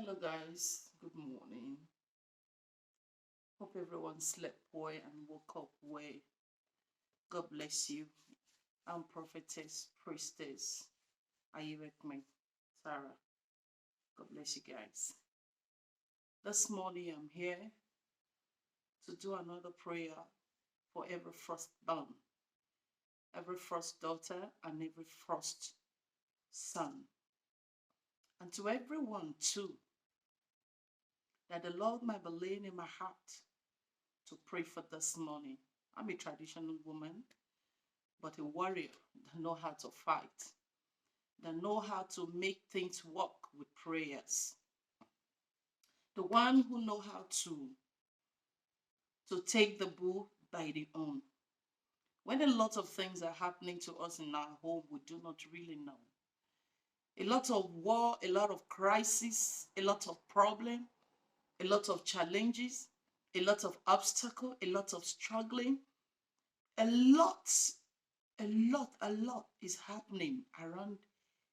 Hello guys, good morning. Hope everyone slept well and woke up well. God bless you. I'm prophetess, priestess. Are you with me? Sarah. God bless you guys. This morning I'm here to do another prayer for every firstborn, every first daughter, and every first son. And to everyone too, that the Lord might be laying in my heart to pray for this morning. I'm a traditional woman, but a warrior that know how to fight, that know how to make things work with prayers. The one who know how to take the bull by the horn. When a lot of things are happening to us in our home, we do not really know. A lot of war, a lot of crisis, a lot of problem, a lot of challenges, a lot of obstacle, a lot of struggling, a lot, a lot is happening around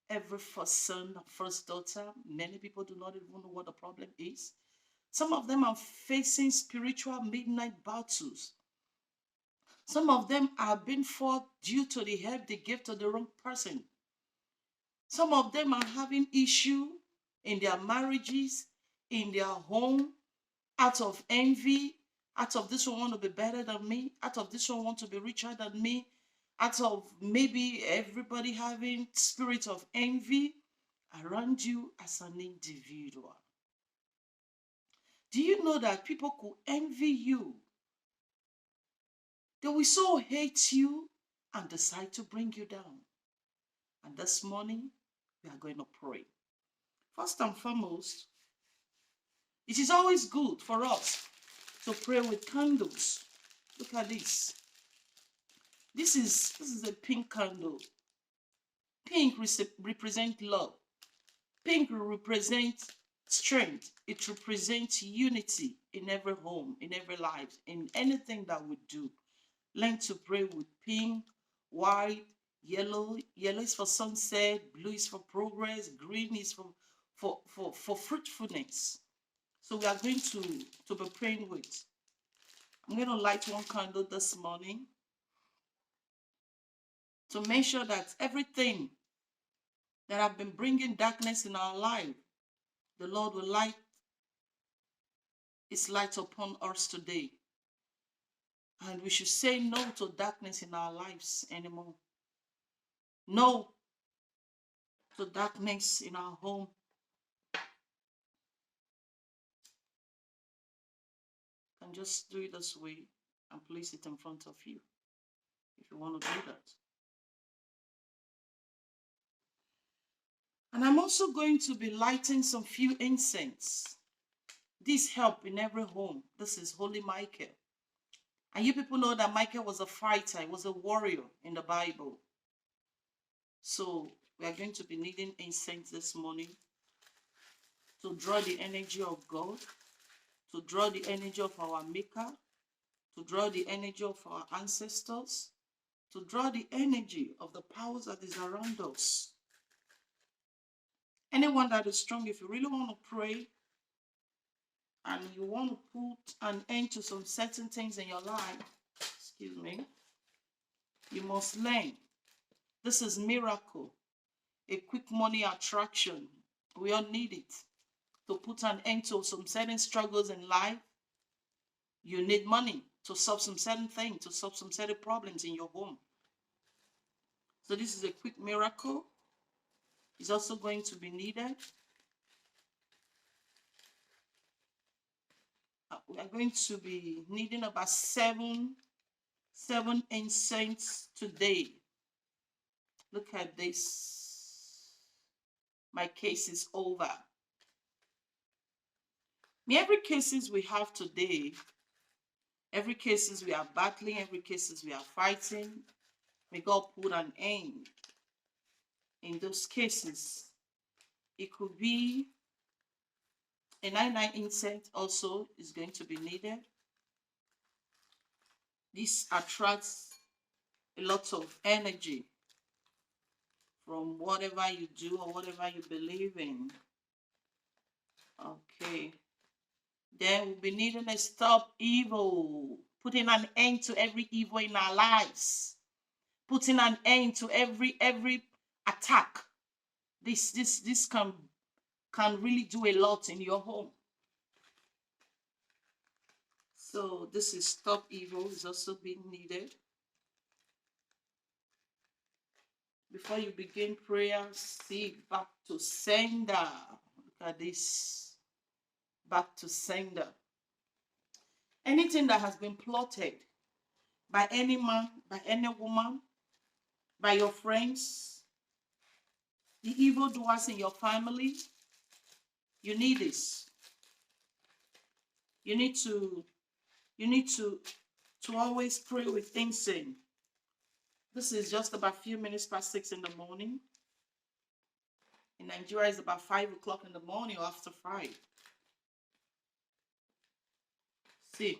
every first son, first daughter. Many people do not even know what the problem is. Some of them are facing spiritual midnight battles. Some of them are being fought due to the help they gave to the wrong person. Some of them are having issue in their marriages, in their home, out of envy, out of this one want to be better than me, out of this one want to be richer than me, out of maybe everybody having spirit of envy around you as an individual. Do you know that people could envy you? They will so hate you and decide to bring you down. And this morning, we are going to pray. First and foremost, it is always good for us to pray with candles. Look at this. This is a pink candle. Pink represents love. Pink represents strength. It represents unity in every home, in every life, in anything that we do. Learn to pray with pink, white, yellow. Yellow is for sunset, blue is for progress, green is for fruitfulness. So we are going to be praying with. I'm going to light one candle this morning to make sure that everything that have been bringing darkness in our life, the Lord will light His light upon us today. And we should say no to darkness in our lives anymore. No to darkness in our home. And just do it this way and place it in front of you if you want to do that. And I'm also going to be lighting some few incense. This help in every home. This is Holy Michael. And you people know that Michael was a fighter. He was a warrior in the Bible. So we are going to be needing incense this morning to draw the energy of God, to draw the energy of our Maker, to draw the energy of our ancestors, to draw the energy of the powers that is around us. Anyone that is strong, if you really want to pray and you want to put an end to some certain things in your life, excuse me, you must learn. This is miracle, a quick money attraction. We all need it to put an end to some certain struggles in life. You need money to solve some certain things, to solve some certain problems in your home. So this is a quick miracle. It's also going to be needed. We are going to be needing about seven incense today. Look at this. My case is over. Every cases we have today, every cases we are battling, every cases we are fighting, may God put an end in those cases. It could be a 99 incense also is going to be needed. This attracts a lot of energy from whatever you do or whatever you believe in. Okay. Then we'll be needing to stop evil, putting an end to every evil in our lives, putting an end to every attack. This can really do a lot in your home. So this is stop evil is also being needed. Before you begin prayer, see back to sender. Look at this. Back to sender. Anything that has been plotted by any man, by any woman, by your friends, the evildoers in your family, you need this. You need to always pray with things in. This is just about a few minutes past 6 in the morning. In Nigeria, it's about 5 o'clock in the morning or after 5. See,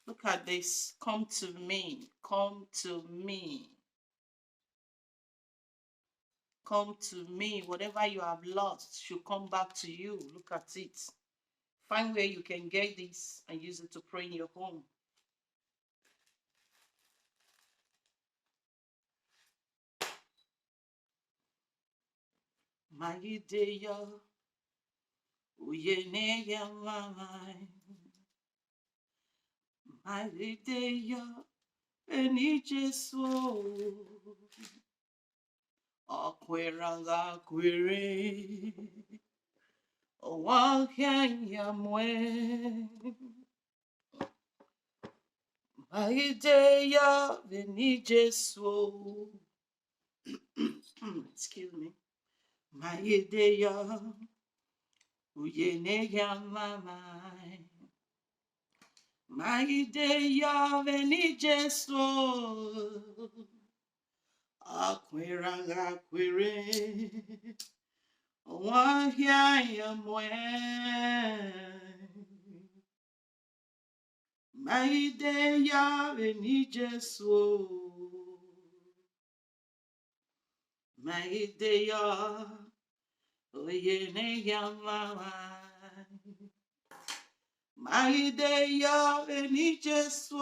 look at this. Come to me. Come to me. Come to me. Whatever you have lost should come back to you. Look at it. Find where you can get this and use it to pray in your home. Maideya uyeneya mamai. Maideya eni Jesu. Akweranga kwere. Owakenya mwe. Maideya eni Jesu. Excuse me. Maideya uyeneya mamai. Maideya eni Jesu. Akweranga kwere. Wahia mwe. Maideya eni Jesu. Maideya oyeneya mamai. Maideya eni Jesu.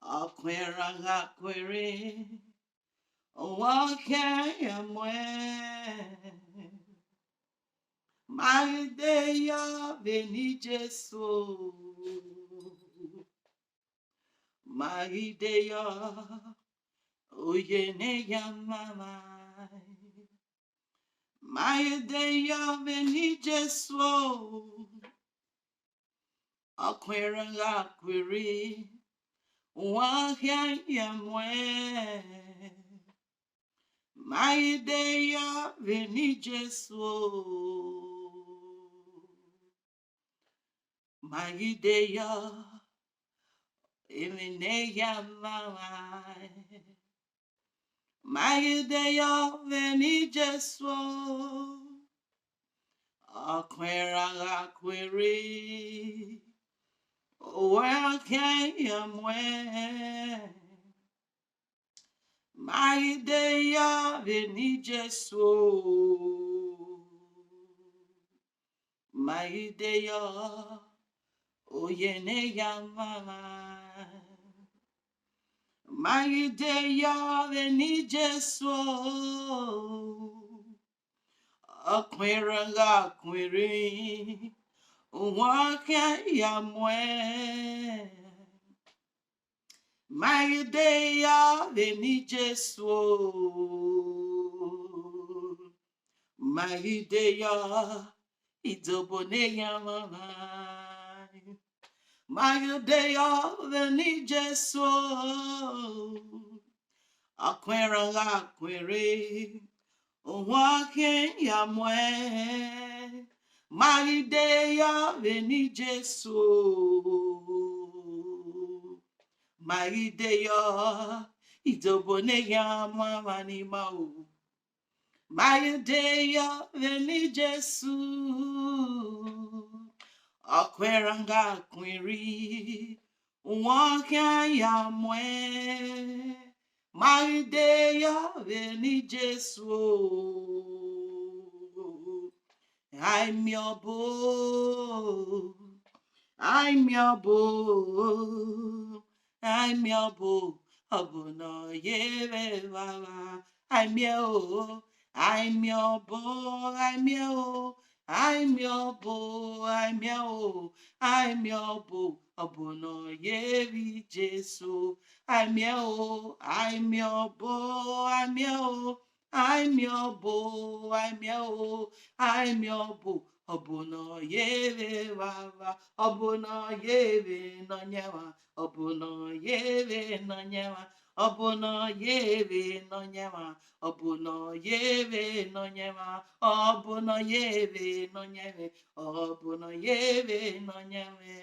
Akweranga kwere. Wahia mwe. Maideya eni Jesu. Maideya oyeneya mamai. Maideya eni Jesu. Akweranga kwere. Wahia mwe. Maideya eni Jesu. Maideya eneya mamai. Maideya eni Jesu. Akweranga kwere. Wahia mwe. Maideya eni Jesu. Maideya oyeneya mamai. Maideya eni Jesu. Akweranga kwere. Wahia mwe. Maideya eni Jesu. Maideya idoboneya mamai. Maideya eni Jesu. Akweranga kwere. Wahia mwe. Maideya eni Jesu. Maideya idoboneya mamani mau. Maideya eni Jesu. Akweranga kwere. Wahia mwe. Maideya eni Jesu. I'm your boo. I'm your boo. I'm your boo. Obuno yebe baba. I'm your. I'm your boo. I'm your. I'm your boo. I'm your. I'm your boo. Obuno yebi Jesu. I'm your. I'm your boo. I'm your. I'm your boo. I'm your. I'm your boo. Obuno yebe baba. Obuno yebe nonyewa. Obuno yebe nonyewa. Obuno yebe nonyewa. Obuno yebe nonyewa. Obuno yebe nonyewe. Obuno yebe nonyewe.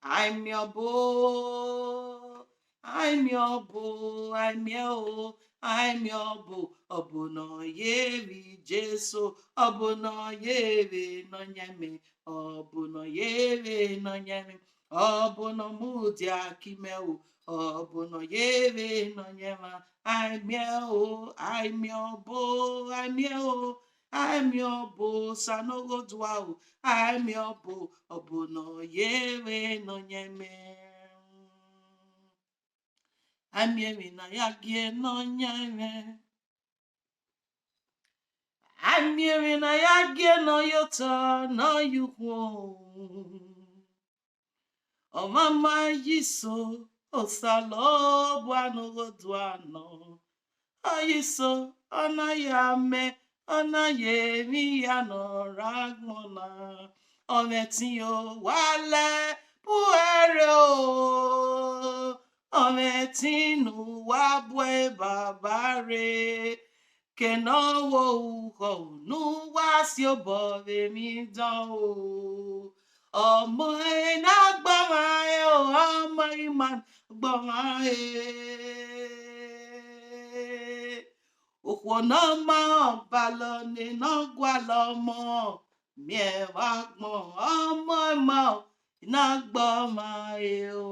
I'm your boo. I'm your boo. I'm your. I'm your boo. Obuno yebi Jesu. Obuno yebi nonyeme. Obuno yebi nonyeme. Obuno mudi akimeu. Obuno yebi nonyema. I'm your. I'm your boo. I'm your. I'm your boo. Sanogo dwao. I'm your boo. Obuno yebi nonyeme. Amiemi na ya gie no nyame. Amiemi na ya gie no yota no yukwo. O mama yiso o salo buano godwano. O yiso ona ya me ona ye mi ya no ragmona. O metin o wale puere o. Ometinu wabwe babare kenowo uho nu wasio bove mi dan o ọmọ iná gbọmọ ẹ o ọmọ ìmọ̀ gbọmọ ẹ òkú náà máa balọ̀ nínú gwalọmọ mìẹwà gbọ̀n ọmọ ìmọ̀ iná gbọmọ ẹ o.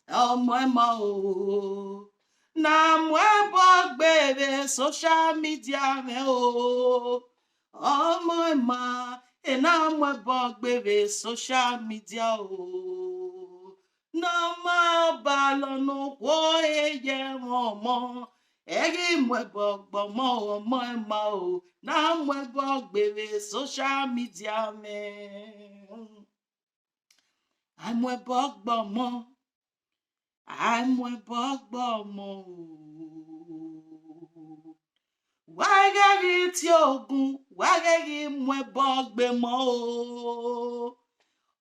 Ọmọ ẹmọ o na mụ ẹbọ gbèrè social media mẹ o ọmọ ẹmọ na mụ ẹbọ gbèrè social media o na ma ba lọnà kwọ ẹyẹ wọn mọ ẹrí mụ ẹbọ gbọmọ ọmọ ẹmọ o na mụ ẹbọ gbèrè social media mẹ àmụ ẹbọ gbọmọ. I'm a bogbomo. Wagari ti ogun, wagari mwe bogbemo.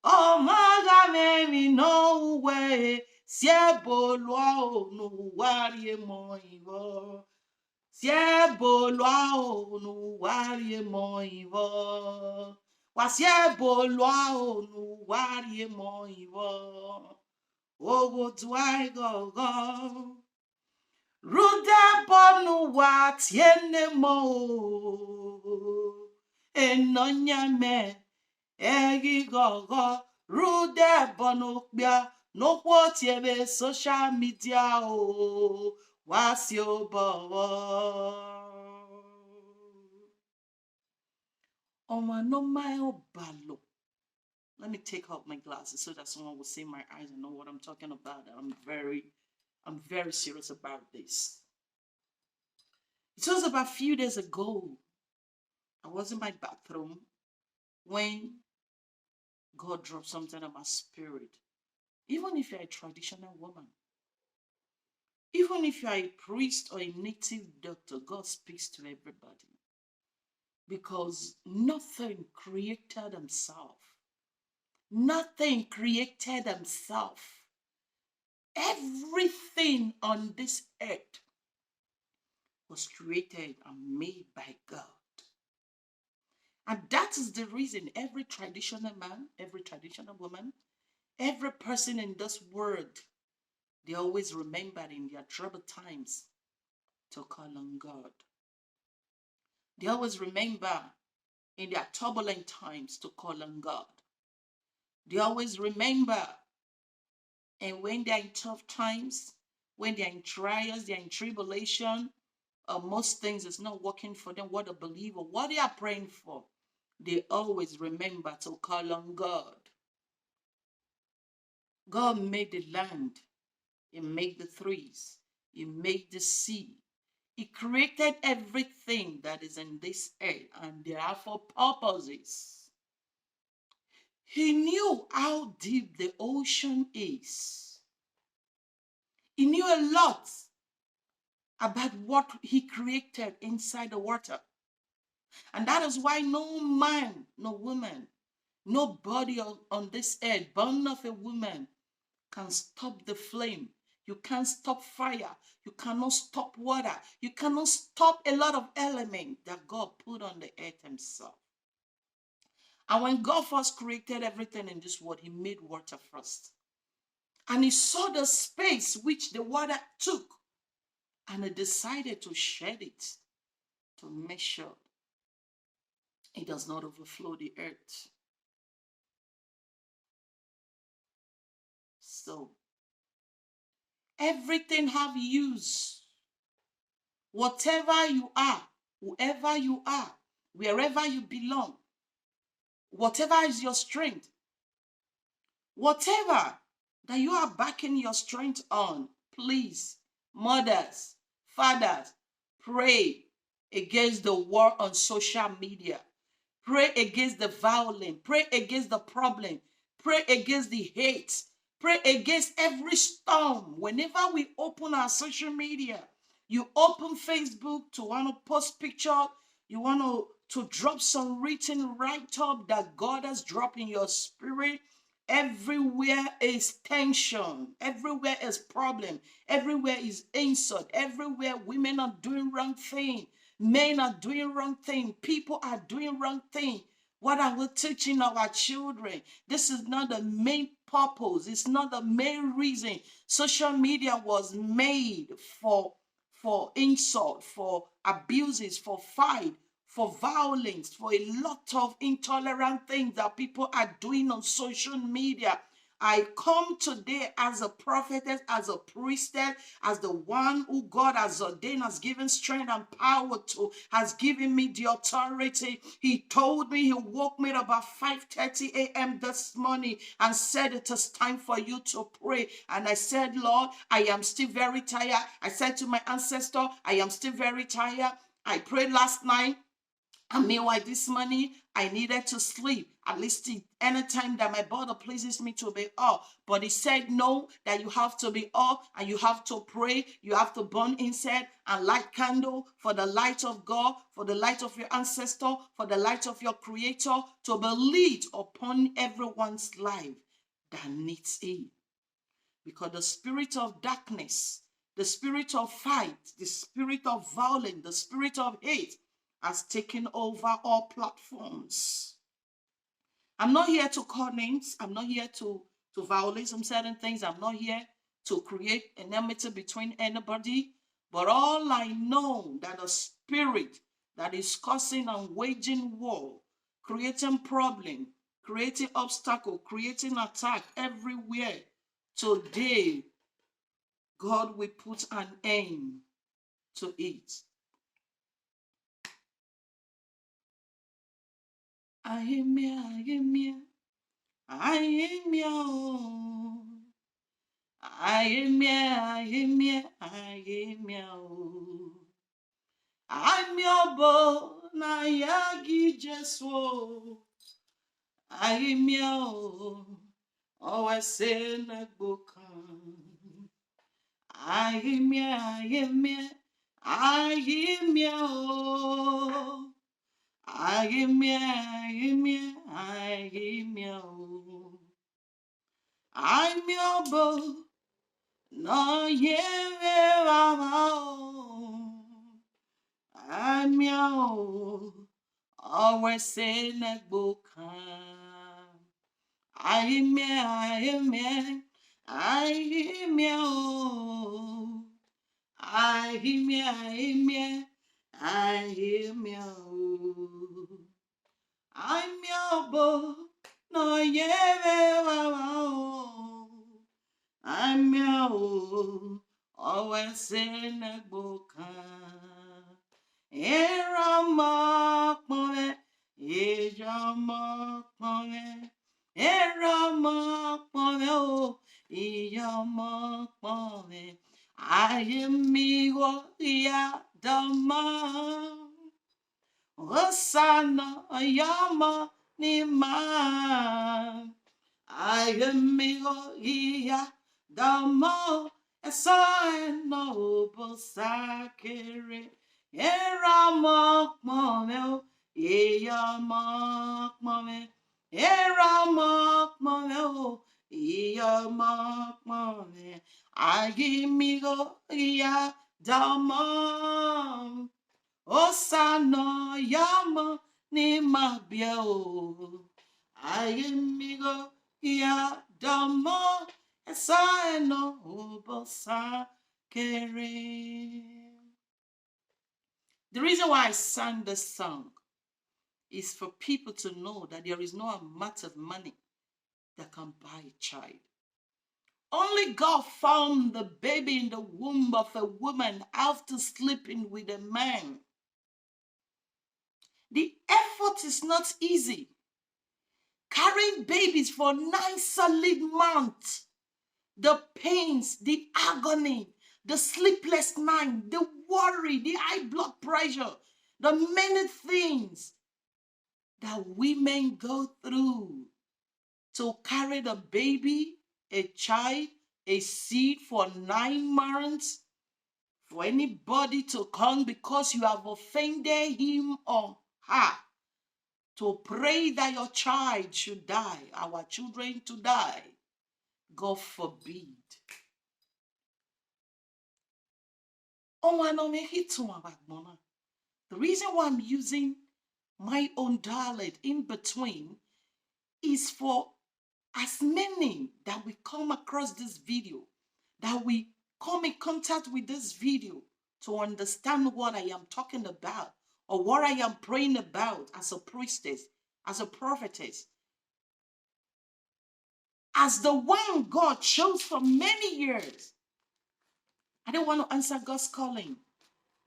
Omaga memi no we, siebo lwa onu wari mo ivo. Siebo lwa onu wari mo ivo. Wa siebo lwa onu wari mo ivo. Oh, do I go? Ruda bonu wa tiene mo. Enonyame egi go. Ruda bonu bia no tiebe social media o. Wasio bo. Oma no my obalo. Let me take off my glasses so that someone will see my eyes and know what I'm talking about. I'm very serious about this. It was about a few days ago. I was in my bathroom when God dropped something on my spirit. Even if you're a traditional woman, even if you're a priest or a native doctor, God speaks to everybody. Because nothing created himself. Nothing created himself. Everything on this earth was created and made by God. And that is the reason every traditional man, every traditional woman, every person in this world, they always remember in their troubled times to call on God. They always remember in their turbulent times to call on God. They always remember, and when they're in tough times, when they're in trials, they're in tribulation, most things is not working for them, what a believer, what they are praying for, they always remember to call on God. God made the land. He made the trees. He made the sea. He created everything that is in this earth, and they are for purposes. He knew how deep the ocean is. He knew a lot about what he created inside the water. And that is why no man, no woman, nobody on this earth, born of a woman, can stop the flame. You can't stop fire. You cannot stop water. You cannot stop a lot of elements that God put on the earth himself. And when God first created everything in this world, he made water first. And he saw the space which the water took. And he decided to shed it to make sure it does not overflow the earth. So everything have use. Whatever you are, whoever you are, wherever you belong, whatever is your strength, whatever that you are backing your strength on, please, mothers, fathers, pray against the war on social media. Pray against the violence. Pray against the problem. Pray against the hate. Pray against every storm. Whenever we open our social media, you open Facebook to want to post picture, you want to drop some written write-up that God has dropped in your spirit. Everywhere is tension. Everywhere is problem. Everywhere is insult. Everywhere women are doing wrong thing. Men are doing wrong thing. People are doing wrong thing. What are we teaching our children? This is not the main purpose. It's not the main reason. Social media was made for insult, for abuses, for fight, for violence, for a lot of intolerant things that people are doing on social media. I come today as a prophetess, as a priestess, as the one who God has ordained, has given strength and power to, has given me the authority. He told me, he woke me at about 5:30 a.m. this morning and said, it is time for you to pray. And I said, Lord, I am still very tired. I said to my ancestor, I am still very tired. I prayed last night. And meanwhile, this morning, I needed to sleep. At least anytime that my body pleases me to be up. But he said, no, that you have to be up and you have to pray. You have to burn incense and light candle for the light of God, for the light of your ancestor, for the light of your creator, to be lit upon everyone's life that needs it. Because the spirit of darkness, the spirit of fight, the spirit of violence, the spirit of hate has taken over all platforms. I'm not here to call names. I'm not here to violate some certain things. I'm not here to create enmity between anybody. But all I know that a spirit that is causing and waging war, creating problem, creating obstacle, creating attack everywhere, today, God will put an end to it. Ahimia, ahimia, ahimia, oh. Ahimia, ahimia, ahimia, oh. Ahimia bo na yagi Jesu. Ahimia, oh. Oh, I say na bokan. Ahimia, ahimia, ahimia, oh. Ahimia, ahimia, ahimia, oh. Ahimia bo no yere mama, oh. Ahimia, oh. Always say na bokan. Ahimia, ahimia, ahimia, oh. Ahimia, ahimia, ahimia, oh. Ahimia, bo no yere mama, oh. Ahimia, oh. Always say na bokan. Eramokpome, Ijamokpome, Eramokpome, oh, Ijamokpome. I am me, ya dama. Osana yama ni ma. Ayemigo iya damo esoeno bosakere. Eramok mome eyamak mome. Eramok mome eyamak mome. Ayemigo iya damo. Osana yama ni mabia o. Ayemigo ya damo esaino obosa kere. The reason why I sang this song is for people to know that there is no amount of money that can buy a child. Only God found the baby in the womb of a woman after sleeping with a man. The effort is not easy. Carrying babies for 9 solid months, the pains, the agony, the sleepless night, the worry, the high blood pressure, the many things that women go through to carry the baby, a child, a seed for 9 months, for anybody to come because you have offended him or her, to pray that your child should die, our children to die. God forbid. The reason why I'm using my own dialect in between is for as many that we come across this video, that we come in contact with this video to understand what I am talking about or what I am praying about as a priestess, as a prophetess, as the one God chose for many years. I don't want to answer God's calling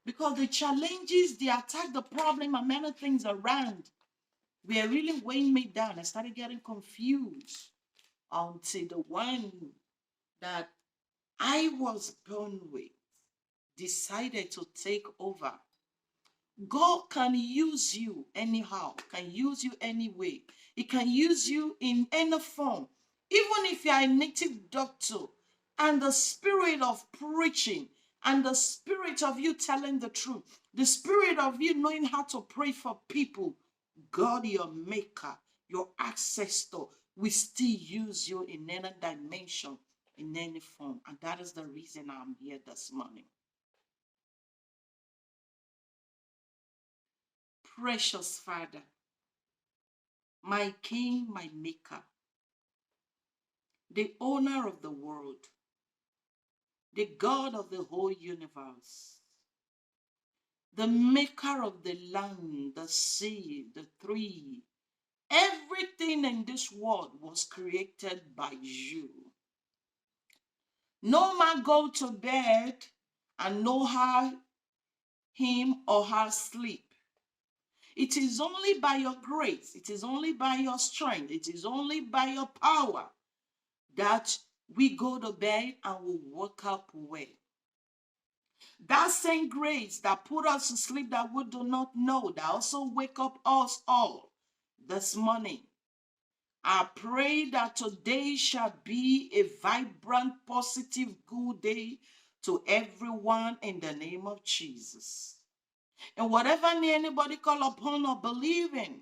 because the challenges, the attack, the problem, and many things around were really weighing me down. I started getting confused until the one that I was born with decided to take over. God can use you anyhow, can use you any way. He can use you in any form. Even if you are a native doctor and the spirit of preaching and the spirit of you telling the truth, the spirit of you knowing how to pray for people, God, your maker, your ancestor, will still use you in any dimension, in any form. And that is the reason I'm here this morning. Precious Father, my King, my Maker, the owner of the world, the God of the whole universe, the maker of the land, the sea, the tree, everything in this world was created by you. No man go to bed and know how him or her sleep. It is only by your grace, it is only by your strength, it is only by your power that we go to bed and we wake up well. That same grace that put us to sleep that we do not know, that also wake up us all this morning. I pray that today shall be a vibrant, positive, good day to everyone in the name of Jesus. And whatever anybody call upon or believe in,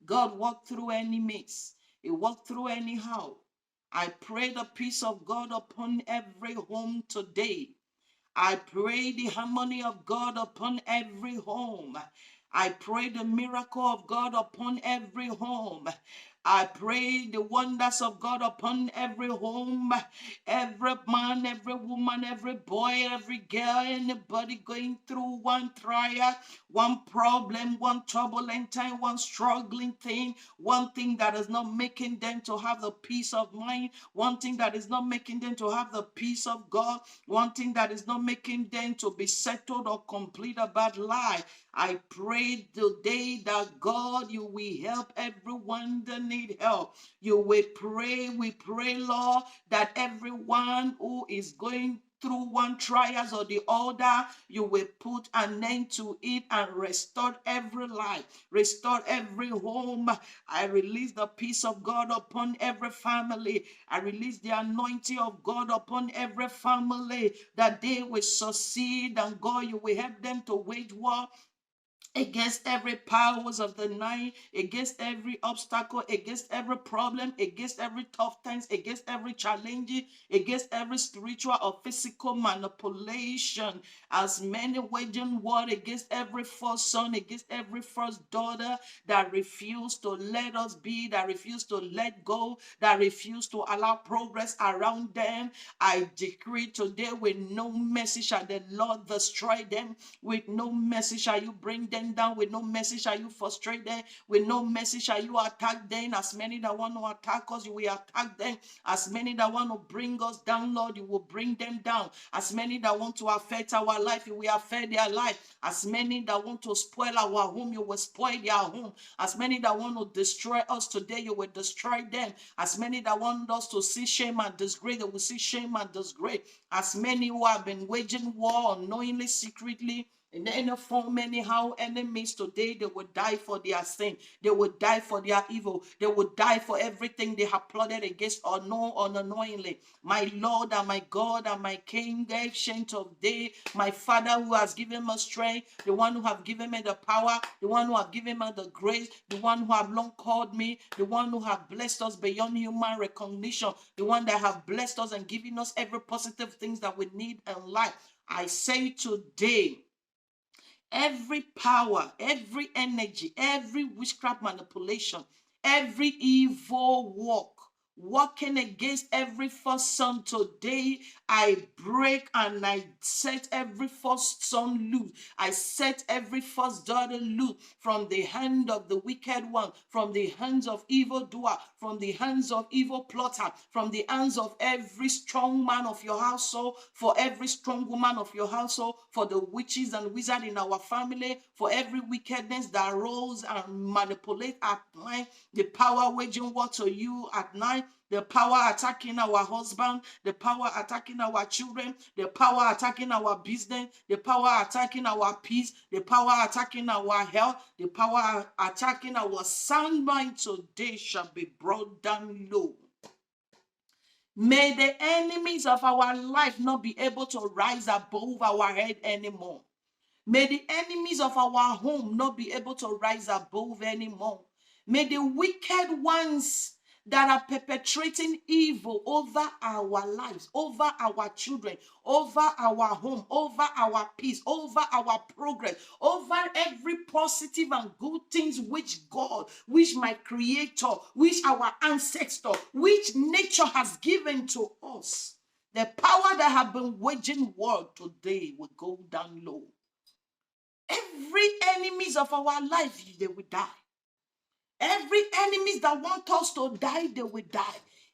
God walked through any mix. He walked through anyhow. I pray the peace of God upon every home today. I pray the harmony of God upon every home. I pray the miracle of God upon every home. I pray the wonders of God upon every home, every man, every woman, every boy, every girl, anybody going through one trial, one problem, one turbulent time, one struggling thing, one thing that is not making them to have the peace of mind, one thing that is not making them to have the peace of God, one thing that is not making them to be settled or complete about life. I pray today that God, you will help everyone that need help. You will pray, we pray, Lord, that everyone who is going through one trials or the other, you will put an end to it and restore every life, restore every home. I release the peace of God upon every family. I release the anointing of God upon every family, that they will succeed, and God, you will help them to wage war against every powers of the night, against every obstacle, against every problem, against every tough times, against every challenge, against every spiritual or physical manipulation. As many waging war against every first son, against every first daughter that refuse to let us be, that refuse to let go, that refuse to allow progress around them. I decree today, with no mercy shall the Lord destroy them. With no mercy shall you bring them down. With no mercy shall you frustrate them. With no mercy shall you attack them. As many that want to attack us, you will attack them. As many that want to bring us down, Lord, you will bring them down. As many that want to affect our life, you will affect their life. As many that want to spoil our home, you will spoil their home. As many that want to destroy us today, you will destroy them. As many that want us to see shame and disgrace, they will see shame and disgrace. As many who have been waging war unknowingly, secretly, in any form, anyhow, enemies today, they will die for their sin. They will die for their evil. They will die for everything they have plotted against, or know unknowingly. My Lord and my God and my King, the ancient of day, my Father who has given me strength, the one who have given me the power, the one who have given me the grace, the one who have long called me, the one who have blessed us beyond human recognition, the one that have blessed us and given us every positive things that we need in life. I say today, every power, every energy, every witchcraft manipulation, every evil work working against every first son today, I break and I set every first son loose. I set every first daughter loose from the hand of the wicked one, from the hands of evildoer, from the hands of evil plotter, from the hands of every strong man of your household, for every strong woman of your household, for the witches and wizards in our family, for every wickedness that rose and manipulate at night, the power waging war to you at night, the power attacking our husband, the power attacking our children, the power attacking our business, the power attacking our peace, the power attacking our health, the power attacking our sound mind today shall be brought down low. May the enemies of our life not be able to rise above our head anymore. May the enemies of our home not be able to rise above anymore. May the wicked ones that are perpetrating evil over our lives, over our children, over our home, over our peace, over our progress, over every positive and good things which God, which my creator, which our ancestor, which nature has given to us. The power that have been waging war today will go down low. Every enemies of our life, they will die. Every enemies that want us to die, they will die.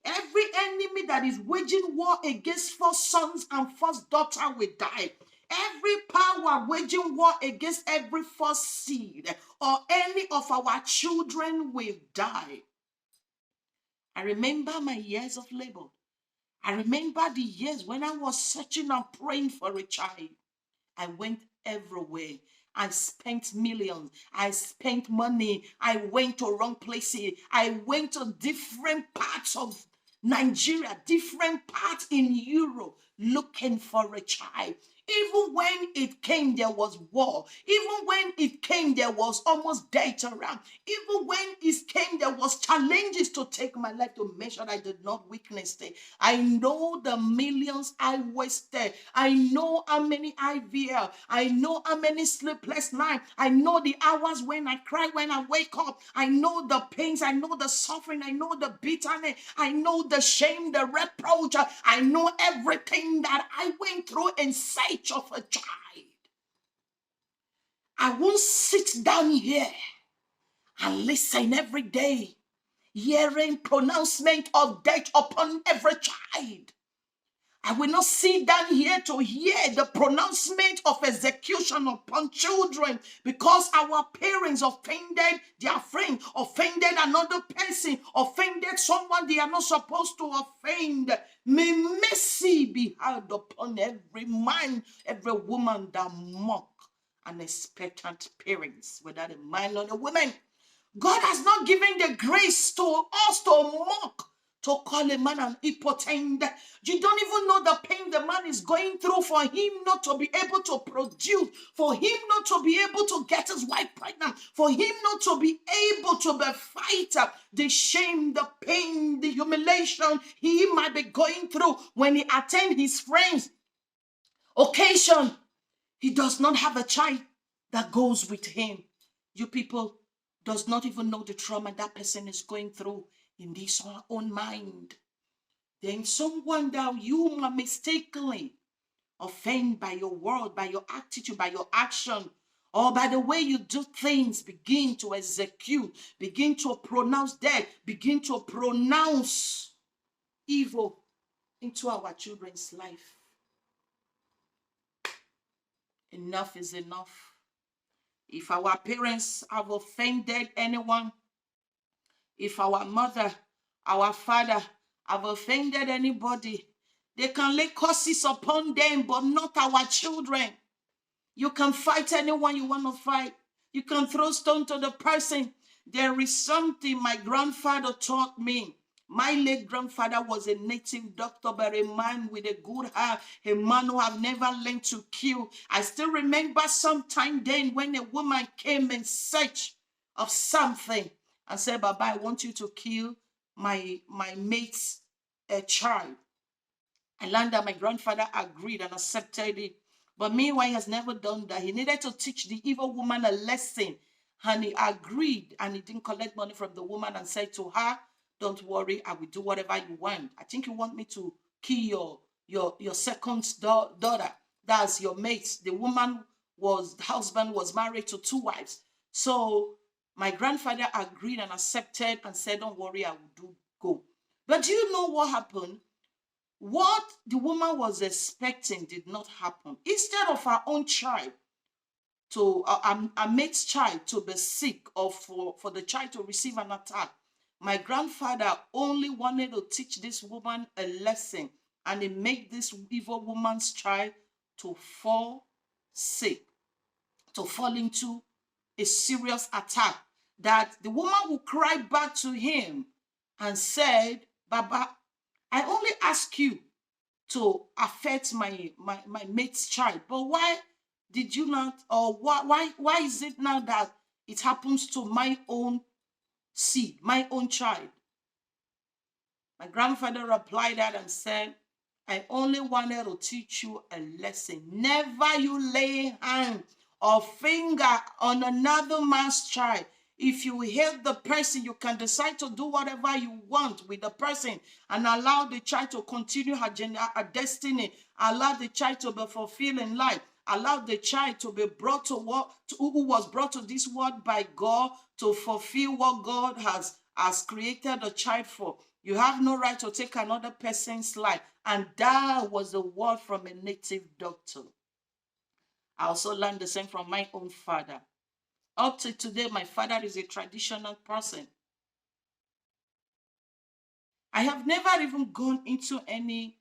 Every enemy that is waging war against first sons and first daughter will die. Every power waging war against every first seed or any of our children will die. I remember my years of labor. I remember the years when I was searching and praying for a child. I went everywhere. I spent millions. I spent money. I went to wrong places. I went to different parts of Nigeria, different parts in Europe, looking for a child. Even when it came, there was war. Even when it came, there was almost death around. Even when it came, there was challenges to take my life to make sure I did not witness it. I know the millions I wasted. I know how many IVL. I know how many sleepless nights. I know the hours when I cry, when I wake up. I know the pains. I know the suffering. I know the bitterness. I know the shame, the reproach. I know everything that I went through in search of a child. I won't sit down here and listen every day, hearing pronouncement of death upon every child. I will not sit down here to hear the pronouncement of execution upon children because our parents offended their friend, offended another person, offended someone they are not supposed to offend. May mercy be held upon every man, every woman that mock and expectant parents, whether a man or a woman. God has not given the grace to us to mock, to call a man an impotent. You don't even know the pain the man is going through for him not to be able to produce, for him not to be able to get his wife pregnant, for him not to be able to be fight the shame, the pain, the humiliation he might be going through when he attend his friends' occasion. He does not have a child that goes with him. You people does not even know the trauma that person is going through in his own mind. Then someone that you might mistakenly offend by your word, by your attitude, by your action, or by the way you do things, begin to execute, begin to pronounce death, begin to pronounce evil into our children's life. Enough is enough. If our parents have offended anyone, if our mother, our father have offended anybody, they can lay curses upon them, but not our children. You can fight anyone you want to fight. You can throw stone to the person. There is something my grandfather taught me. My late grandfather was a native doctor, but a man with a good heart, a man who have never learned to kill. I still remember sometime then when a woman came in search of something and said, Baba, I want you to kill my mate's child. I learned that my grandfather agreed and accepted it. But meanwhile, he has never done that. He needed to teach the evil woman a lesson. And he agreed, and he didn't collect money from the woman and said to her, don't worry, I will do whatever you want. I think you want me to kill your second daughter. That's your mate. The husband was married to 2 wives. So my grandfather agreed and accepted and said, don't worry, I will go. But do you know what happened? What the woman was expecting did not happen. Instead of her own child to a mate's child to be sick or for the child to receive an attack, my grandfather only wanted to teach this woman a lesson, and he made this evil woman's child to fall sick, to fall into a serious attack, that the woman would cry back to him and said, Baba, I only ask you to affect my mate's child, but why did you not, or why is it now that it happens to my own seed, my own child? My grandfather replied that and said, I only wanted to teach you a lesson. Never you lay hand or finger on another man's child. If you hate the person, you can decide to do whatever you want with the person and allow the child to continue her destiny. Allow the child to be fulfilled in life. Allow the child to be brought to who was brought to this world by God to fulfill what God has created the child for. You have no right to take another person's life. And that was a word from a native doctor. I also learned the same from my own father. Up to today, my father is a traditional person. I have never even gone into any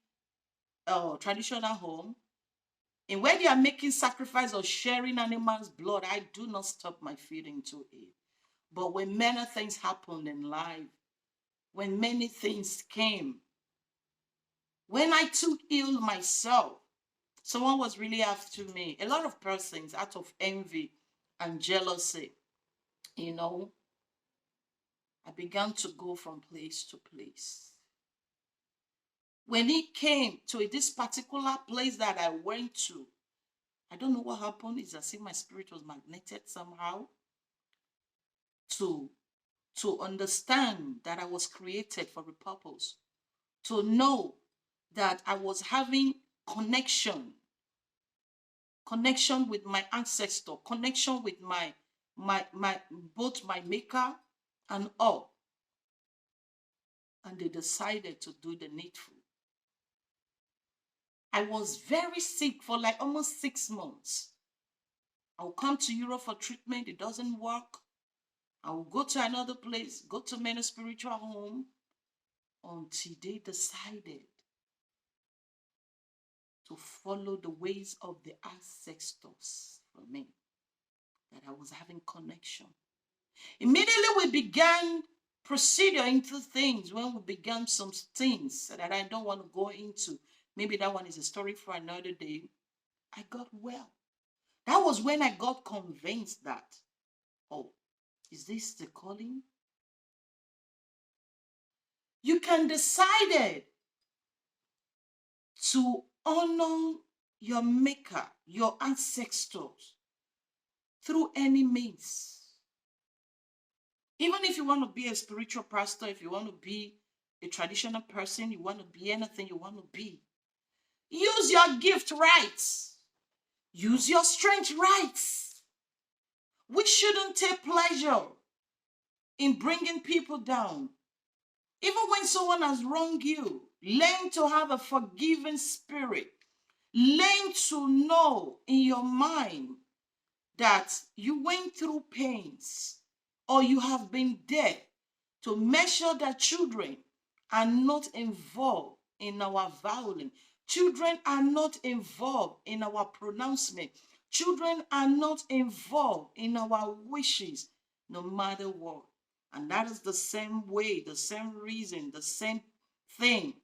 traditional home. And when they are making sacrifice or sharing animals' blood, I do not stop my feet into it. But when many things happened in life, when many things came, when I took ill myself, Someone was really after me. A lot of persons, out of envy and jealousy, you know, I began to go from place to place. When it came to this particular place that I went to, I don't know what happened. It's as if my spirit was magneted somehow to, to understand that I was created for a purpose, to know that I was having connection with my ancestor, connection with my both my maker and all. And they decided to do the needful. I was very sick for like almost 6 months. I'll come to Europe for treatment, it doesn't work. I will go to another place, go to many spiritual home, until they decided to follow the ways of the ancestors for me, that I was having connection. Immediately we began procedure into things, when we began some things that I don't want to go into. Maybe that one is a story for another day. I got well. That was when I got convinced that, oh, is this the calling? You can decide to honor your maker, your ancestors, through any means. Even if you want to be a spiritual pastor, if you want to be a traditional person, you want to be anything you want to be, use your gift right. Use your strength right. We shouldn't take pleasure in bringing people down. Even when someone has wronged you, learn to have a forgiving spirit. Learn to know in your mind that you went through pains, or you have been there, to make sure that children are not involved in our violence. Children are not involved in our pronouncement. Children are not involved in our wishes, no matter what. And that is the same way, the same reason, the same thing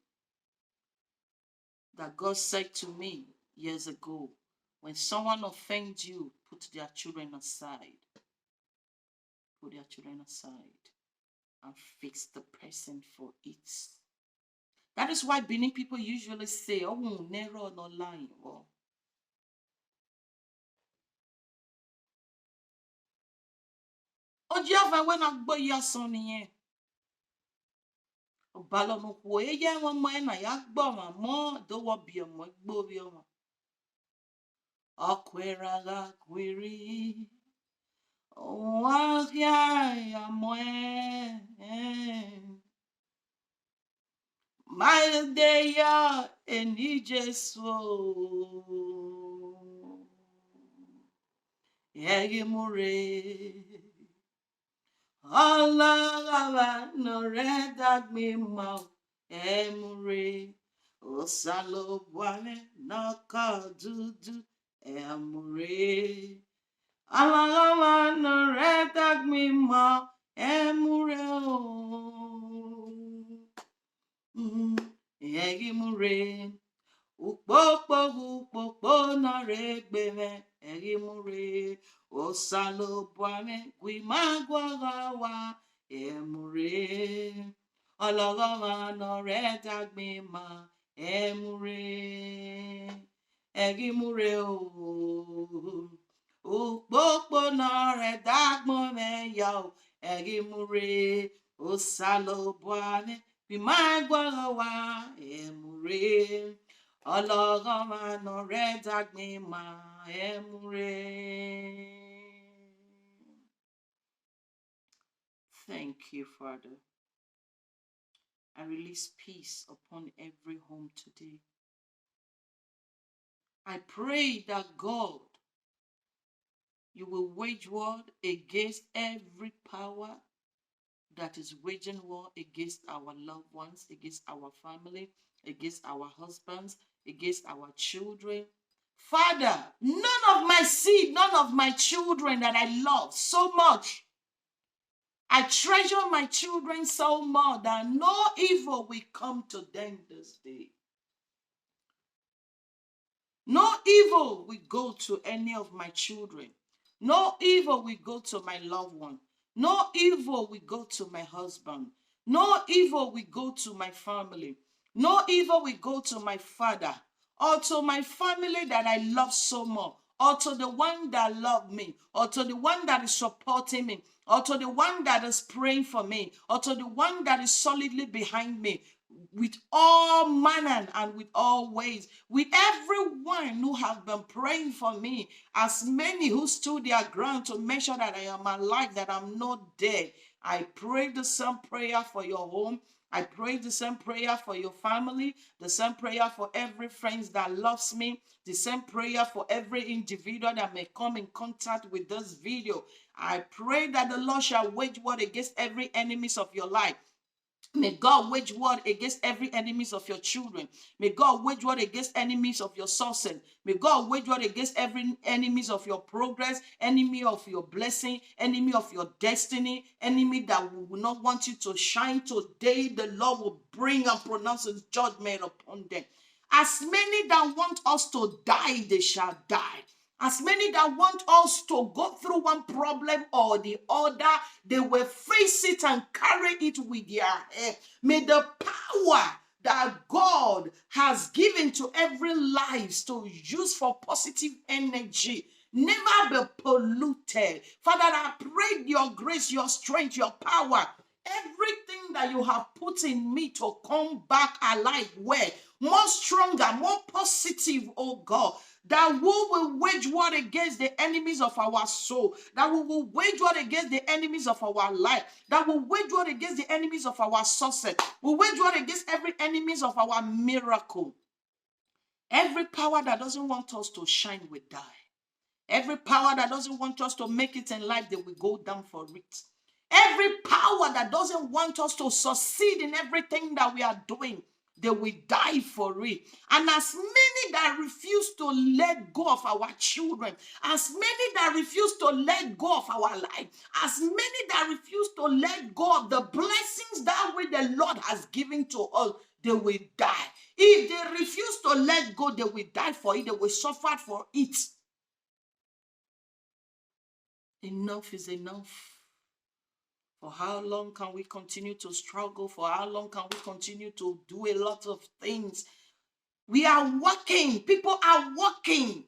that God said to me years ago. When someone offends you, put their children aside. Put their children aside and fix the person for it. That is why Benin people usually say, oh, never no lying. Well, Ojiava when I boy your son here. Balomo, yeah, one man, I yak bomb, more, do what be a more bovium. Aquera query. Oh, yeah, moe. My day, and he just so. Yegimure. Allah no red that me mau emure. Osalo bwane no ka dudu emure. Allah no red that me mau emure. Yegimure. Ukpokpo na regbeme egimure. Osalo bwane gwimagwawa emure. Ologoma no redagbima emure. Egimure o. Ukpokpo na redagbome yo egimure. Osalo bwane gwimagwawa emure. Ologoma no redagbima emure. Thank you, Father. I release peace upon every home today. I pray that God, you will wage war against every power that is waging war against our loved ones, against our family, against our husbands, against our children. Father, none of my seed, none of my children that I love so much, I treasure my children so much that no evil will come to them this day. No evil will go to any of my children. No evil will go to my loved one. No evil will go to my husband. No evil will go to my family. No evil will go to my father or to my family that I love so much, or to the one that loved me, or to the one that is supporting me, or to the one that is praying for me, or to the one that is solidly behind me, with all manner and with all ways, with everyone who have been praying for me, as many who stood their ground to make sure that I am alive, that I'm not dead. I pray the same prayer for your home. I pray the same prayer for your family, the same prayer for every friend that loves me, the same prayer for every individual that may come in contact with this video. I pray that the Lord shall wage war against every enemies of your life. May God wage war against every enemies of your children. May God wage war against enemies of your success. May God wage war against every enemies of your progress, enemy of your blessing, enemy of your destiny, enemy that will not want you to shine. Today, the Lord will bring and pronounce his judgment upon them. As many that want us to die, they shall die. As many that want us to go through one problem or the other, they will face it and carry it with their head. May the power that God has given to every life to use for positive energy never be polluted. Father, I pray your grace, your strength, your power, everything that you have put in me to come back alive, well, more stronger, more positive, oh God, that we will wage war against the enemies of our soul, that we will wage war against the enemies of our life, that we will wage war against the enemies of our success, we will wage war against every enemies of our miracle. Every power that doesn't want us to shine will die. Every power that doesn't want us to make it in life, they will go down for it. Every power that doesn't want us to succeed in everything that we are doing, they will die for it. And as many that refuse to let go of our children, as many that refuse to let go of our life, as many that refuse to let go of the blessings that which the Lord has given to us, they will die. If they refuse to let go, they will die for it. They will suffer for it. Enough is enough. For how long can we continue to struggle? For how long can we continue to do a lot of things? We are working. People are working.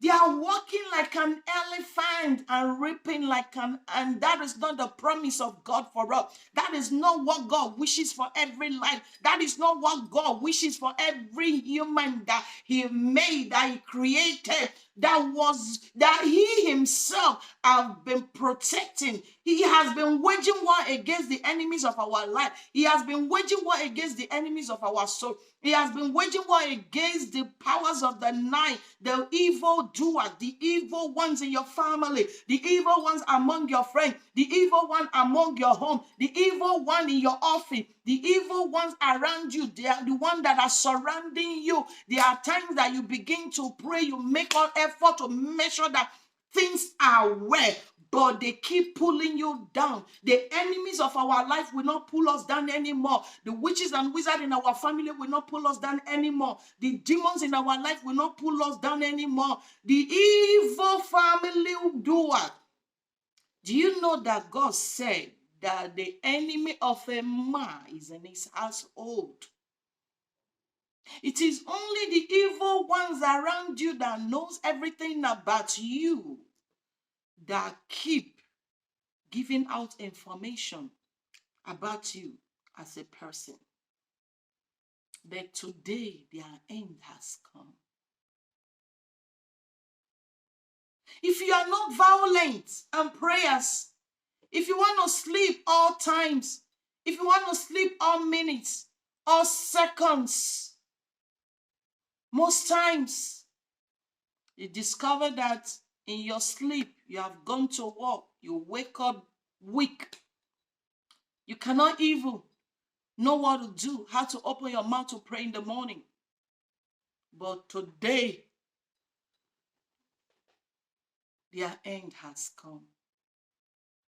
They are walking like an elephant and reaping like and that is not the promise of God for us. That is not what God wishes for every life. That is not what God wishes for every human that he made, that he created, that he himself have been protecting. He has been waging war against the enemies of our life. He has been waging war against the enemies of our soul. He has been waging war against the powers of the night, the evil doers, the evil ones in your family, the evil ones among your friends, the evil one among your home, the evil one in your office, the evil ones around you. They are the ones that are surrounding you. There are times that you begin to pray, you make all effort to make sure that things are well, but they keep pulling you down. The enemies of our life will not pull us down anymore. The witches and wizards in our family will not pull us down anymore. The demons in our life will not pull us down anymore. The evil family doer. Do you know that God said that the enemy of a man is in his household? It is only the evil ones around you that knows everything about you that keep giving out information about you as a person. But today, their end has come. If you are not violent and prayers, if you want to sleep all times, if you want to sleep all minutes, all seconds, most times, you discover that in your sleep, you have gone to work, you wake up weak. You cannot even know what to do, how to open your mouth to pray in the morning. But today, their end has come.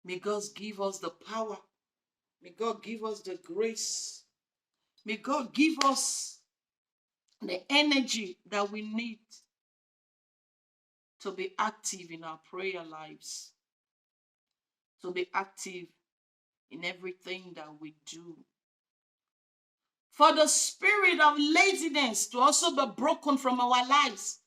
May God give us the power. May God give us the grace. May God give us the energy that we need to be active in our prayer lives, to be active in everything that we do. For the spirit of laziness to also be broken from our lives.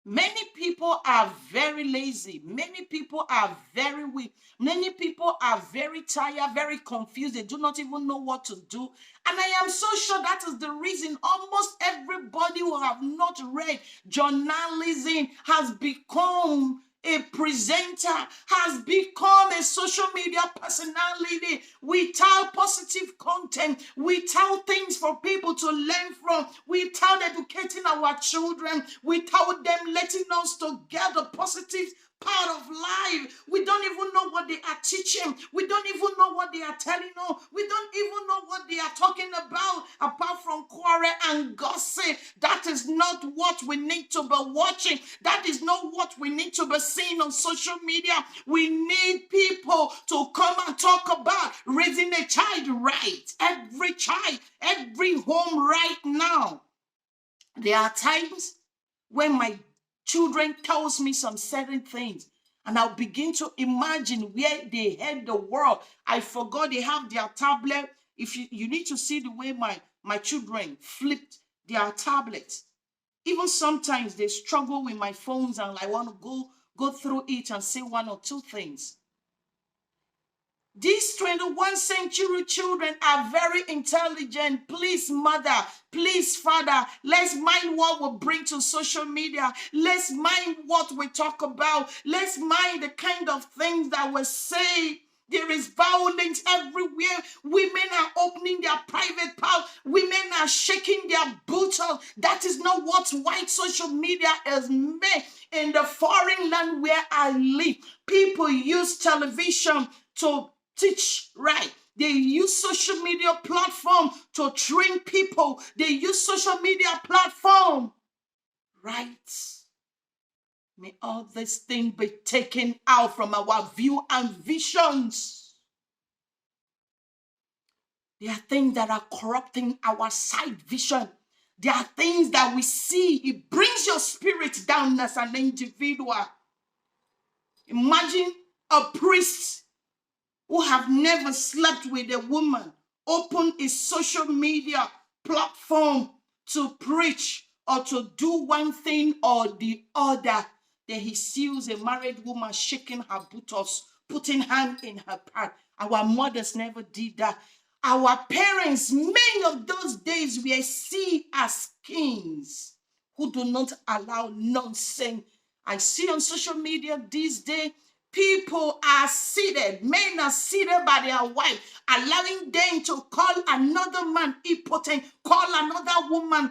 Many people are very lazy. Many people are very weak. Many people are very tired, very confused. They do not even know what to do. And I am so sure that is the reason almost everybody who have not read journalism has become a presenter, has become a social media personality without positive content, without things for people to learn from, without educating our children, without them letting us to get the positive part of life. We don't even know what they are teaching. We don't even know what they are telling us. We don't even know what they are talking about apart from quarrel and gossip. That is not what we need to be watching. That is not what we need to be seeing on social media. We need people to come and talk about raising a child right. Every child, every home right now. There are times when my children tells me some certain things, and I'll begin to imagine where they head the world. I forgot they have their tablet. If you need to see the way my children flipped their tablets. Even sometimes they struggle with my phones and I want to go through it and say one or two things. These 21st century children are very intelligent. Please, mother, please, father, let's mind what we bring to social media. Let's mind what we talk about. Let's mind the kind of things that we say. There is violence everywhere. Women are opening their private part. Women are shaking their boots off. That is not what white social media is made. In the foreign land where I live, people use television to teach right. They use social media platform to train people. They use social media platform right. May all these things be taken out from our view and visions. There are things that are corrupting our sight vision. There are things that we see. It brings your spirit down as an individual. Imagine a priest who have never slept with a woman open a social media platform to preach or to do one thing or the other. Then he sees a married woman shaking her buttocks, putting hand in her pad. Our mothers never did that. Our parents, many of those days, were seen as kings who do not allow nonsense. I see on social media these days, people are seated, men are seated by their wife, allowing them to call another man impotent, call another woman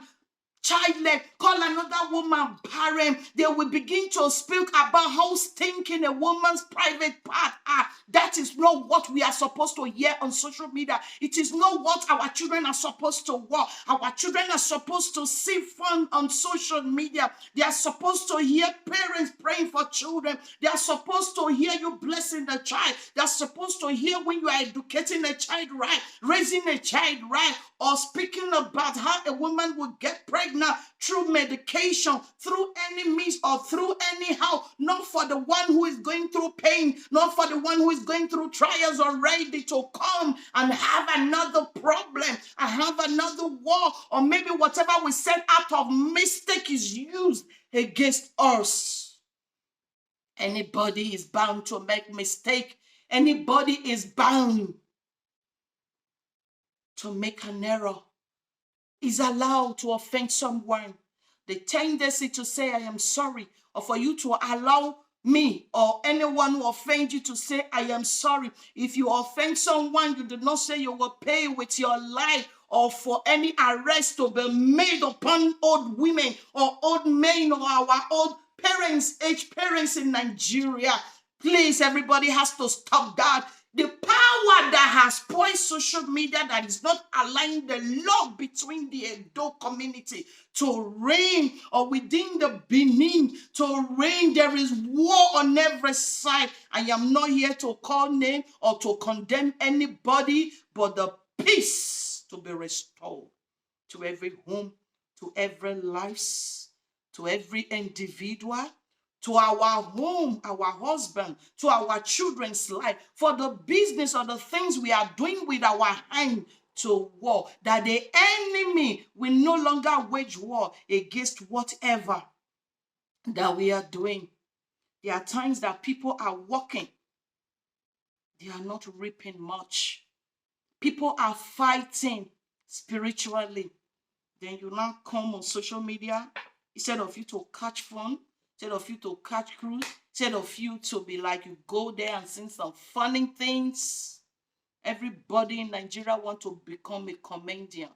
childless, call another woman barren. They will begin to speak about how stinking a woman's private part are. That is not what we are supposed to hear on social media. It is not what our children are supposed to watch. Our children are supposed to see fun on social media. They are supposed to hear parents praying for children. They are supposed to hear you blessing the child. They are supposed to hear when you are educating a child right, raising a child right, or speaking about how a woman will get pregnant through medication, through any means or through anyhow, not for the one who is going through pain, not for the one who is going through trials or ready to come and have another problem, and have another war, or maybe whatever we said out of mistake is used against us. Anybody is bound to make mistake. Anybody is bound to make an error, is allowed to offend someone. The tendency to say, I am sorry, or for you to allow me or anyone who offends you to say, I am sorry. If you offend someone, you do not say you will pay with your life, or for any arrest to be made upon old women or old men or our old parents, aged parents in Nigeria. Please, everybody has to stop that. The power that has spoiled social media, that is not allowing the love between the Edo community to reign, or within the Benin to reign. There is war on every side. I am not here to call name or to condemn anybody, but the peace to be restored to every home, to every lives, to every individual, to our home, our husband, to our children's life, for the business or the things we are doing with our hand to war, that the enemy will no longer wage war against whatever that we are doing. There are times that people are working, they are not reaping much. People are fighting spiritually. Then you now come on social media, instead of you to catch fun, instead of you to catch cruise, instead of you to be like, you go there and sing some funny things. Everybody in Nigeria want to become a comedian.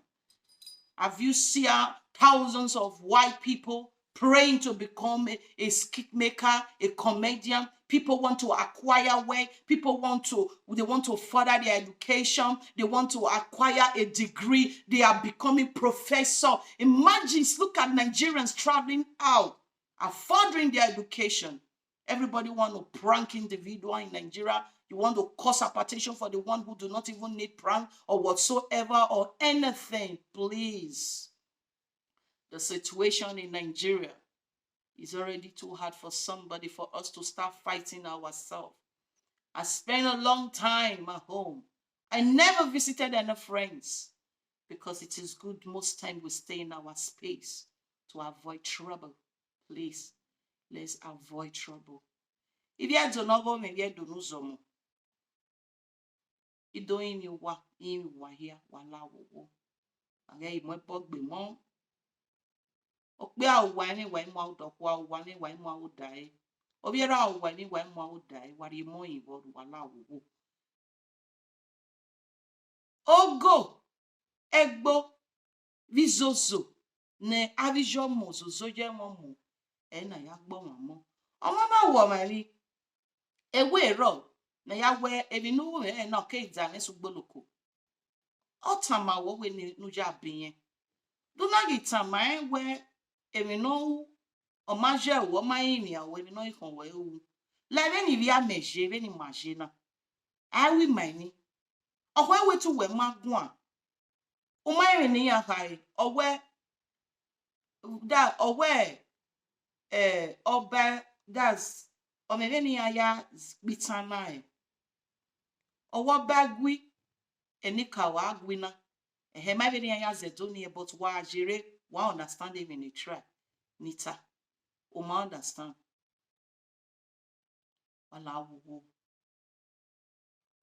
Have you seen thousands of white people praying to become a skit maker, a comedian? People want to acquire wealth. People want to further their education. They want to acquire a degree. They are becoming professor. Imagine, look at Nigerians traveling out and furthering their education. Everybody want to prank individual in Nigeria. You want to cause hypertension for the one who do not even need prank or whatsoever or anything. Please. The situation in Nigeria is already too hard for somebody, for us to start fighting ourselves. I spent a long time at home. I never visited any friends because it is good most time we stay in our space to avoid trouble. Please, let's avoid trouble. If you don't know me, you don't know. You don't in here, wala wo. Age imwepo gbe okpe awuwa ni wa imu awudokwa awuwa ni wa imu awudai. Obiera awuwa ni wa imu awudai. Wari imo involved wala wo. Ogo, egbo, vizozo, ne avijo mo, zozo je mo. Na ya gbo won mo. Omo ma wo mari. Ewe ro, na ya we ebinu we na ke izane sugboloko. Otama wo we ni nuja biyen. Do not get time where emi no o ma je wo ma yin ya wo emi no ikon wo ewu. La be ni via meje be ni maje na. Awi mani. O we tu we ma gun a. O ma yin ni ya kai. O we oba that's o me ni ya bitana e. O wo bagwi eni ka wa agwi na. My baby ya zedoni, but wa jere wa understand him in a try. Nita. Uma understand. Wala wo.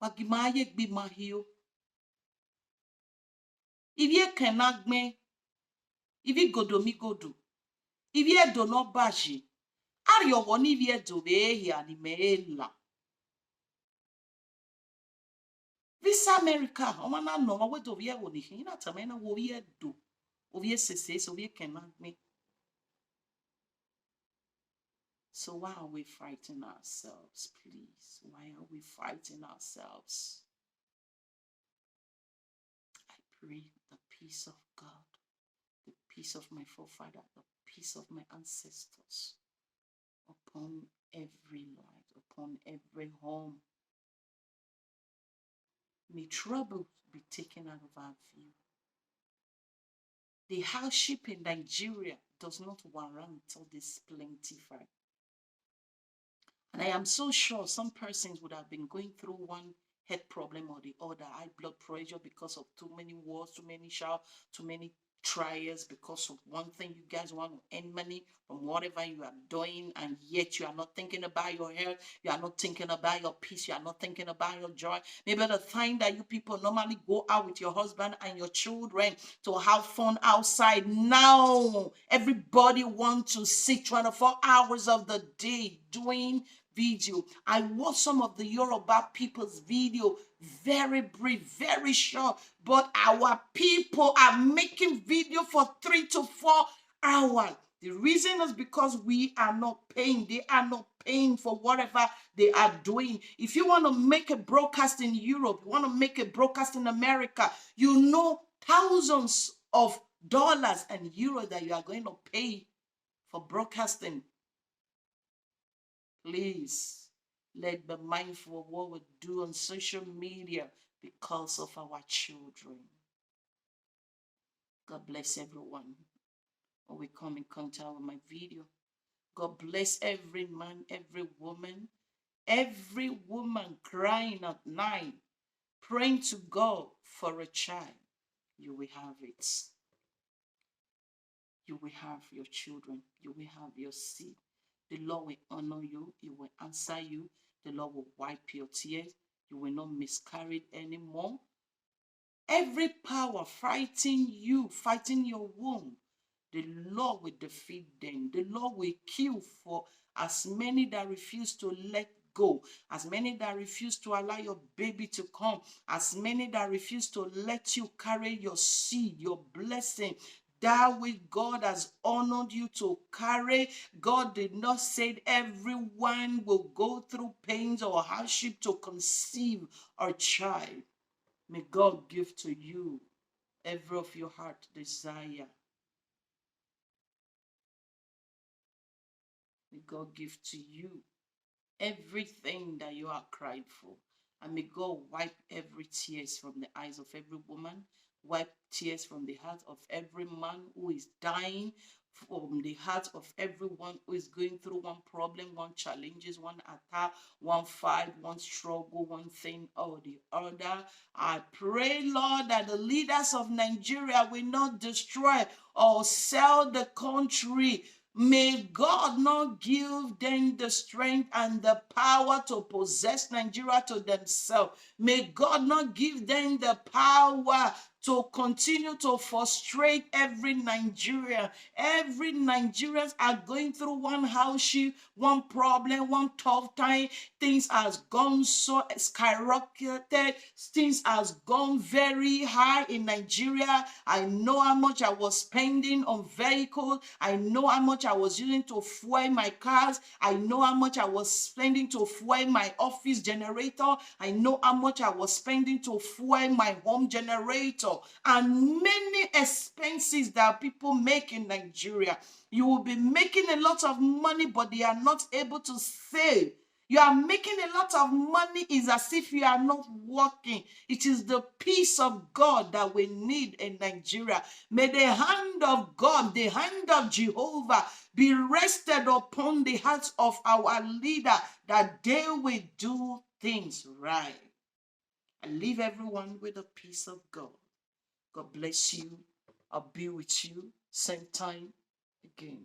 Wa gimaye gbi mahio. If ye cannot me, if ye godo mi godo. If ye do not bashi, are you one if ye do be here ni meela. Visa America, o mana no ma we do ye woni hin na tamena wo ye do. O ye sese so ye cannot me. So why are we fighting ourselves, please? Why are we fighting ourselves? I pray the peace of God, the peace of my forefather, the peace of my ancestors upon every life, upon every home. May trouble be taken out of our view. The hardship in Nigeria does not warrant all this plentify. And I am so sure some persons would have been going through one head problem or the other, high blood pressure because of too many wars, too many shouts, too many trials, because of one thing. You guys want to earn money from whatever you are doing, and yet you are not thinking about your health, you are not thinking about your peace, you are not thinking about your joy. Maybe the time that you people normally go out with your husband and your children to have fun outside, now everybody wants to sit 24 hours of the day doing video. I watched some of the Yoruba people's video, very brief, very short, but our people are making video for 3 to 4 hours. The reason is because we are not paying. They are not paying for whatever they are doing. If you want to make a broadcast in Europe, you want to make a broadcast in America, you know thousands of dollars and euros that you are going to pay for broadcasting. Please, let's be mindful of what we do on social media because of our children. God bless everyone. or will come in contact with my video. God bless every man, every woman crying at night, praying to God for a child. You will have it. You will have your children. You will have your seed. The Lord will honor you. He will answer you. The Lord will wipe your tears. You will not miscarry anymore. Every power fighting you, fighting your womb, the Lord will defeat them. The Lord will kill for as many that refuse to let go, as many that refuse to allow your baby to come, as many that refuse to let you carry your seed, your blessing. That which God has honored you to carry. God did not say everyone will go through pains or hardship to conceive a child. May God give to you every of your heart desire. May God give to you everything that you are cried for. And may God wipe every tears from the eyes of every woman, wipe tears from the heart of every man who is dying, from the heart of everyone who is going through one problem, one challenges, one attack, one fight, one struggle, one thing or the other. I pray, Lord, that the leaders of Nigeria will not destroy or sell the country. May God not give them the strength and the power to possess Nigeria to themselves. May God not give them the power to continue to frustrate every Nigerian. Every Nigerians are going through one hardship, one problem, one tough time. Things has gone so skyrocketed. Things has gone very high in Nigeria. I know how much I was spending on vehicles. I know how much I was using to fuel my cars. I know how much I was spending to fuel my office generator. I know how much I was spending to fuel my home generator. And many expenses that people make in Nigeria. You will be making a lot of money, but they are not able to save. You are making a lot of money, is as if you are not working. It is the peace of God that we need in Nigeria. May the hand of God, the hand of Jehovah, be rested upon the hearts of our leader, that they will do things right. I leave everyone with the peace of God. God bless you. I'll be with you same time again.